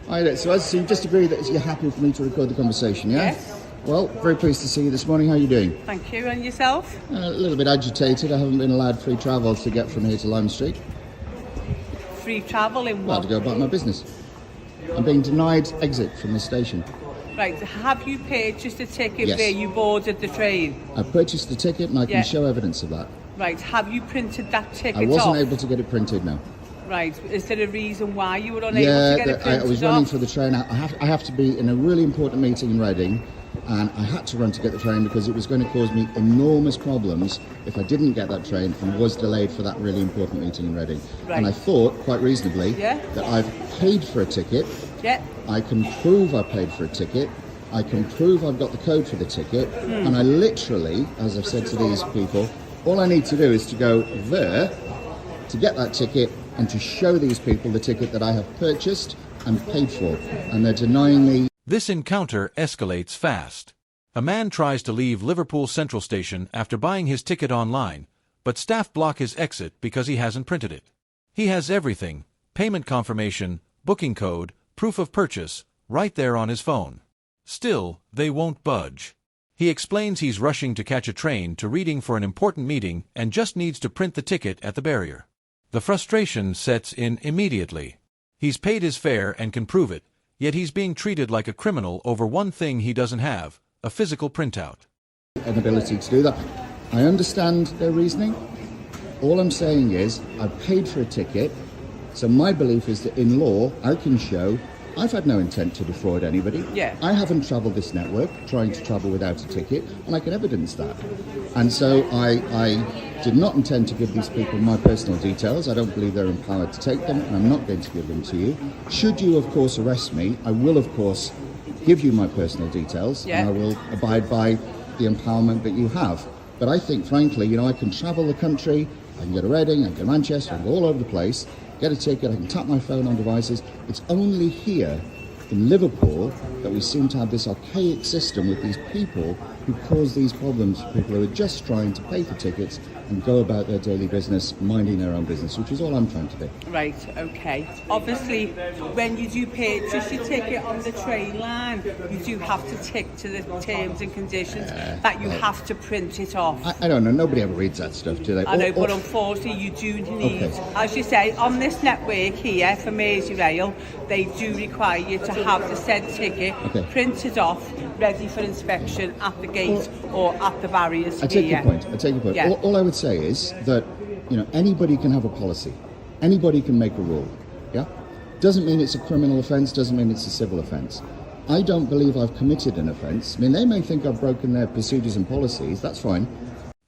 Hi there. So you just agree that you're happy for me to record the conversation, yeah? Yes. Well, very pleased to see you this morning. How are you doing? Thank you. And yourself? A little bit agitated. I haven't been allowed free travel to get from here to Lime Street. Free travel in Well, what? to go about my business. I'm being denied exit from the station. Right. Have you purchased a ticket Yes. where you boarded the train? I purchased the ticket and I can Yeah. show evidence of that. Right. Have you printed that ticket I wasn't off? able to get it printed, no. Right. Is there a reason why you were unable to get it printed I was running off? for the train. I have to be in a really important meeting in Reading, and I had to run to get the train because it was going to cause me enormous problems if I didn't get that train and was delayed for that really important meeting in Reading. Right. And I thought, quite reasonably, Yeah. that I've paid for a ticket. Yeah. I can prove I paid for a ticket. I can prove I've got the code for the ticket. And I literally, as I've said to these people, all I need to do is to go there to get that ticket and to show these people the ticket that I have purchased and paid for. And they're denying me. This encounter escalates fast. A man tries to leave Liverpool Central Station after buying his ticket online, but staff block his exit because he hasn't printed it. He has everything: payment confirmation, booking code, proof of purchase, right there on his phone. Still, they won't budge. He explains he's rushing to catch a train to Reading for an important meeting and just needs to print the ticket at the barrier. The frustration sets in immediately. He's paid his fare and can prove it, yet he's being treated like a criminal over one thing he doesn't have: a physical printout. An ability to do that. I understand their reasoning. All I'm saying is I paid for a ticket, so my belief is that in law I can show I've had no intent to defraud anybody. Yeah. I haven't travelled this network trying to travel without a ticket, and I can evidence that. And so I did not intend to give these people my personal details. I don't believe they're empowered to take them, and I'm not going to give them to you. Should you, of course, arrest me, I will, of course, give you my personal details, Yeah. and I will abide by the empowerment that you have. But I think, frankly, I can travel the country, I can go to Reading, I can go to Manchester, I can go all over the place, get a ticket, I can tap my phone on devices. It's only here in Liverpool that we seem to have this archaic system with these people who cause these problems for people who are just trying to pay for tickets and go about their daily business, minding their own business, which is all I'm trying to do. Right, okay. Obviously, when you do purchase your ticket on the train line, you do have to tick to the terms and conditions that you have to print it off. I don't know, nobody ever reads that stuff, do they? I know, but unfortunately you do need, as you say, on this network here for Merseyrail, they do require you to have the said ticket printed off, ready for inspection at the gate or at the barriers I take here. your point. I take your point. Yeah. All I would say is that anybody can have a policy, anybody can make a rule. Yeah, doesn't mean it's a criminal offence. Doesn't mean it's a civil offence. I don't believe I've committed an offence. I mean, they may think I've broken their procedures and policies. That's fine.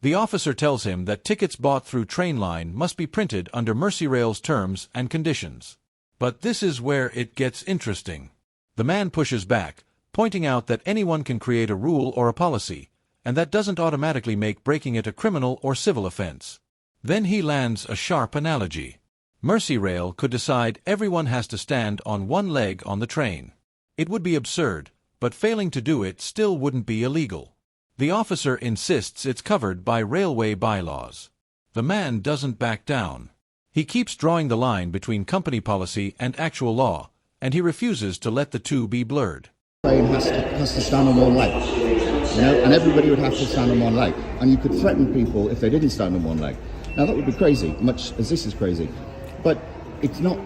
The officer tells him that tickets bought through Trainline must be printed under Merseyrail's terms and conditions. But this is where it gets interesting. The man pushes back, pointing out that anyone can create a rule or a policy, and that doesn't automatically make breaking it a criminal or civil offense. Then he lands a sharp analogy. Merseyrail could decide everyone has to stand on one leg on the train. It would be absurd, but failing to do it still wouldn't be illegal. The officer insists it's covered by railway bylaws. The man doesn't back down. He keeps drawing the line between company policy and actual law, and he refuses to let the two be blurred. The train has to stand on one leg, and everybody would have to stand on one leg, and you could threaten people if they didn't stand on one leg. Now that would be crazy, much as this is crazy, but it's not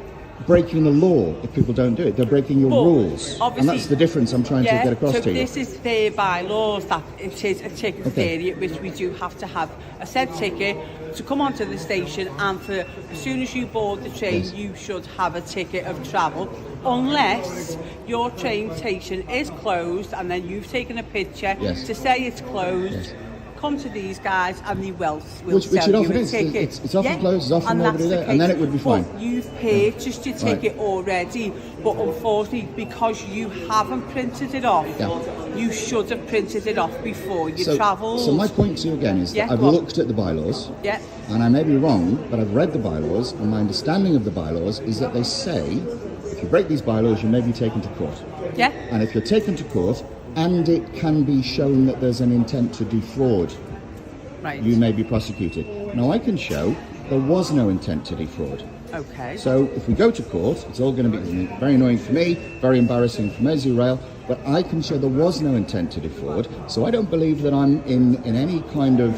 breaking the law if people don't do it. They're breaking your rules, and that's the difference I'm trying to get across to you. So this is their bylaws, that it is a ticket period which we do have to have a said ticket to come onto the station, and for as soon as you board the train you should have a ticket of travel, unless your train station is closed and then you've taken a picture to say it's closed. Come to these guys and they will sell you a ticket. It's often closed, it's often nobody there, and then it would be fine. But you've purchased your ticket already, but unfortunately, because you haven't printed it off, you should have printed it off before you travelled. So my point to you again is that I've looked at the bylaws, and I may be wrong, but I've read the bylaws, and my understanding of the bylaws is that they say if you break these bylaws, you may be taken to court. And if you're taken to court, and it can be shown that there's an intent to defraud, you may be prosecuted. Now I can show there was no intent to defraud. Okay. So if we go to court, it's all going to be very annoying for me, very embarrassing for Merseyrail, but I can show there was no intent to defraud, so I don't believe that I'm in any kind of,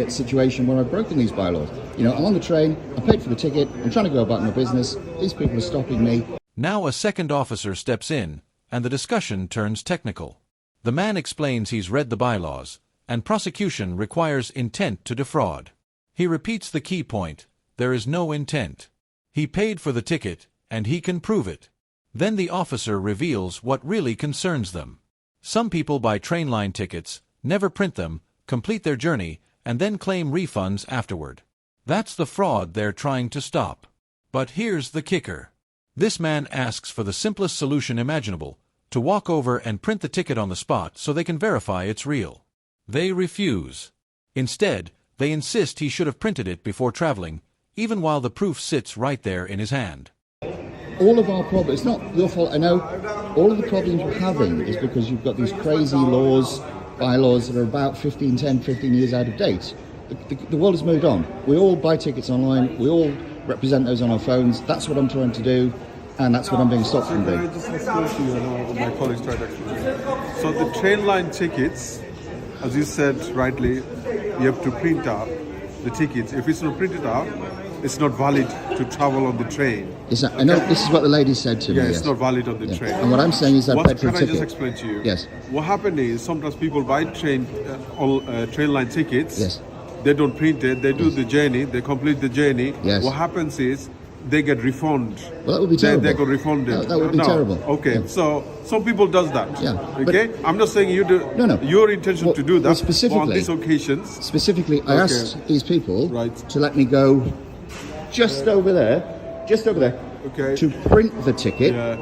situation where I've broken these bylaws. I'm on the train, I paid for the ticket, I'm trying to go about my business, these people are stopping me. Now a second officer steps in, and the discussion turns technical. The man explains he's read the bylaws, and prosecution requires intent to defraud. He repeats the key point: there is no intent. He paid for the ticket, and he can prove it. Then the officer reveals what really concerns them. Some people buy train line tickets, never print them, complete their journey, and then claim refunds afterward. That's the fraud they're trying to stop. But here's the kicker. This man asks for the simplest solution imaginable, to walk over and print the ticket on the spot so they can verify it's real. They refuse. Instead, they insist he should have printed it before traveling, even while the proof sits right there in his hand. All of our problems, it's not your fault, I know, all of the problems we're having is because you've got these crazy laws, bylaws that are about 15 years out of date. The world has moved on. We all buy tickets online, we all represent those on our phones. That's what I'm trying to do, and that's what I'm being stopped from doing. Can I just explain to you what my colleagues tried actually? So the train line tickets, as you said rightly, you have to print out the tickets. If it's not printed out, it's not valid to travel on the train. I know this is what the lady said to me. Yeah, it's not valid on the train. And what I'm saying is I paid for a ticket. Can I just explain to you? Yes. What happened is sometimes people buy train line tickets. Yes. They don't print it. They do the journey. They complete the journey. Yes. What happens is they get refunded. Well, that would be terrible. They got refunded. That would be terrible. Okay, Yeah. So some people does that. Yeah, Okay, I'm not saying you do. No. Your intention to do that. Well, specifically, but on these occasions. Specifically, I asked these people Right. to let me go just over there, Okay. to print the ticket, Yeah.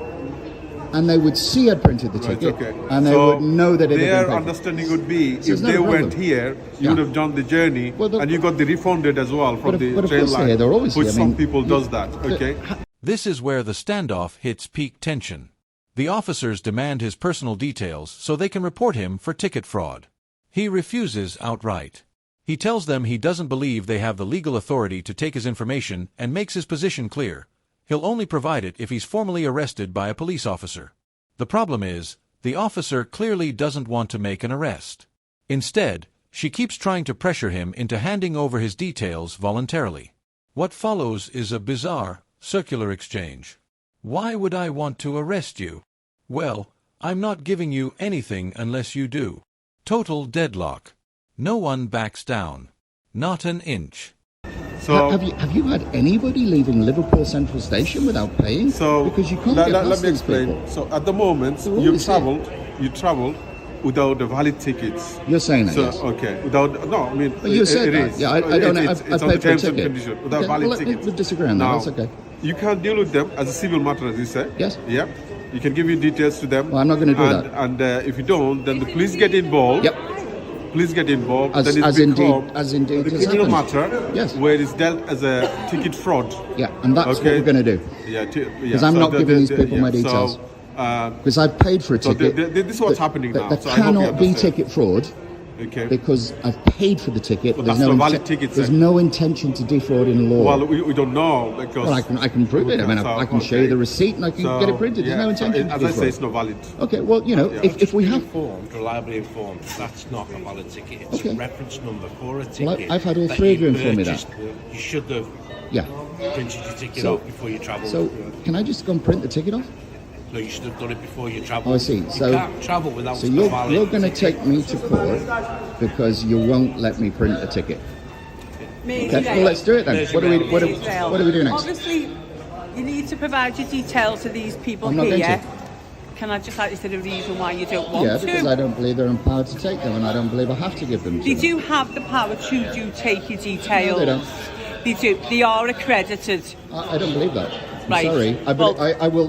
and they would see I'd printed the Right, ticket, okay. and they would know that it had been their paid. understanding would be So if it's not they a problem. went here, you Yeah. would have done the journey, Well, and you got the refunded as well from but the of train course line. they're always which here. I some mean, people does that. Okay. This is where the standoff hits peak tension. The officers demand his personal details so they can report him for ticket fraud. He refuses outright. He tells them he doesn't believe they have the legal authority to take his information and makes his position clear. He'll only provide it if he's formally arrested by a police officer. The problem is, the officer clearly doesn't want to make an arrest. Instead, she keeps trying to pressure him into handing over his details voluntarily. What follows is a bizarre, circular exchange. Why would I want to arrest you? Well, I'm not giving you anything unless you do. Total deadlock. No one backs down. Not an inch. So Have you had anybody leaving Liverpool Central Station without paying? So because you can't get past let me these explain. people. So at the moment, So what you is it? traveled without the valid tickets. You're saying that, So yes. okay, without no, I mean But you said it that. is. Yeah, I don't know. It's I on the paid for a terms and ticket. conditions without Okay, valid well, tickets. we'll disagree on that. Now, That's okay. You can deal with them as a civil matter, as you said. Yes. Yeah. You can give your details to them. Well, I'm not going to do that. And if you don't, then the police get involved. Yep. Police get involved. As- then as it's indeed- become as indeed the has criminal happened. matter. Yes. Where it's dealt as a ticket fraud. Yeah, and that's what Okay. we're going to do. Yeah. Because I'm not giving these people my details. So, Because I've paid for a So ticket. this is what's happening now. There So I hope you cannot be understand. ticket fraud okay. because I've paid for the ticket. But that's not valid ticket, There's sir. no intention to defraud in law. Well, we don't know because. Well, I can prove it. I mean, I can show you the receipt and I can get it printed. There's no intention to As I say, defraud. it's not valid. Okay, well, if we have... reliably informed, that's not a valid ticket. It's Okay. a reference number for a ticket. Well, I've had all three of you inform me that. purchased. You should have Yeah. printed your ticket So- off before you travel. So, can I just go and print the ticket off? No, you should have done it before you travel. Oh, I see. You So- can't travel without So a you're valid going to ticket. take me to court because you won't let me print a ticket. Merseyrail. Okay, well, let's do it then. What do we do next? Obviously, you need to provide your details to these people I'm not here. going to. Can I just add, is there a reason why you don't want Yeah, to? because I don't believe they're empowered to take them, and I don't believe I have to give them to They them. do have the power to take your details. No, they don't. They do. They are accredited. I don't believe that. I'm Right. sorry. Well-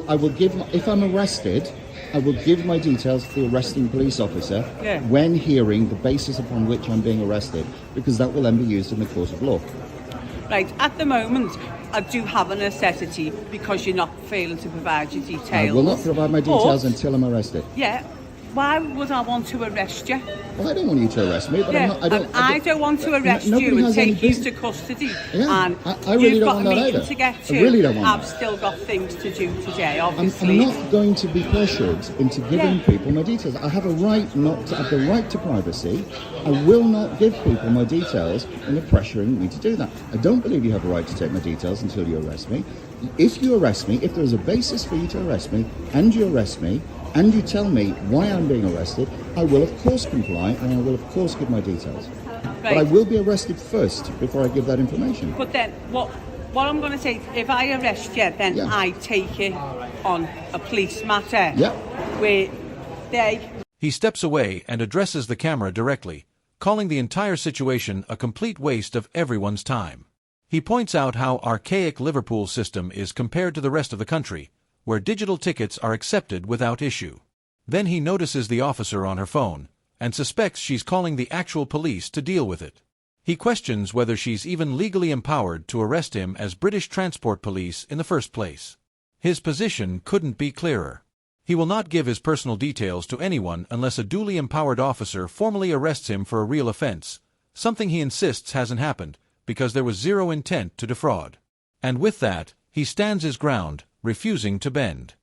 I will give. If I'm arrested, I will give my details to the arresting police officer Yeah. when hearing the basis upon which I'm being arrested, because that will then be used in the court of law. Right. At the moment, I do have a necessity because you're not failing to provide your details. I will not provide my details But- until I'm arrested. Yeah, why would I want to arrest you? Well, I don't want you to arrest me, but Yeah, I don't want to arrest nobody you and has any take you business- to custody. Yeah, And I really you've don't got want a that meeting either. to get I to. really don't want I've that. still got things to do today, I'm obviously. not going to be pressured into giving Yeah. people my details. I have a right not to have the right to privacy. I will not give people my details when they're pressuring me to do that. I don't believe you have a right to take my details until you arrest me. If you arrest me, if there is a basis for you to arrest me, and you arrest me, and you tell me why I'm being arrested, I will of course comply and I will of course give my details. But I Right. will be arrested first before I give that information. But then, what I'm going to say, if I arrest you, then Yeah. I take it on a police matter. Yeah. Where they He steps away and addresses the camera directly, calling the entire situation a complete waste of everyone's time. He points out how archaic Liverpool's system is compared to the rest of the country, where digital tickets are accepted without issue. Then he notices the officer on her phone, and suspects she's calling the actual police to deal with it. He questions whether she's even legally empowered to arrest him as British Transport Police in the first place. His position couldn't be clearer. He will not give his personal details to anyone unless a duly empowered officer formally arrests him for a real offense, something he insists hasn't happened, because there was zero intent to defraud. And with that, he stands his ground, refusing to bend.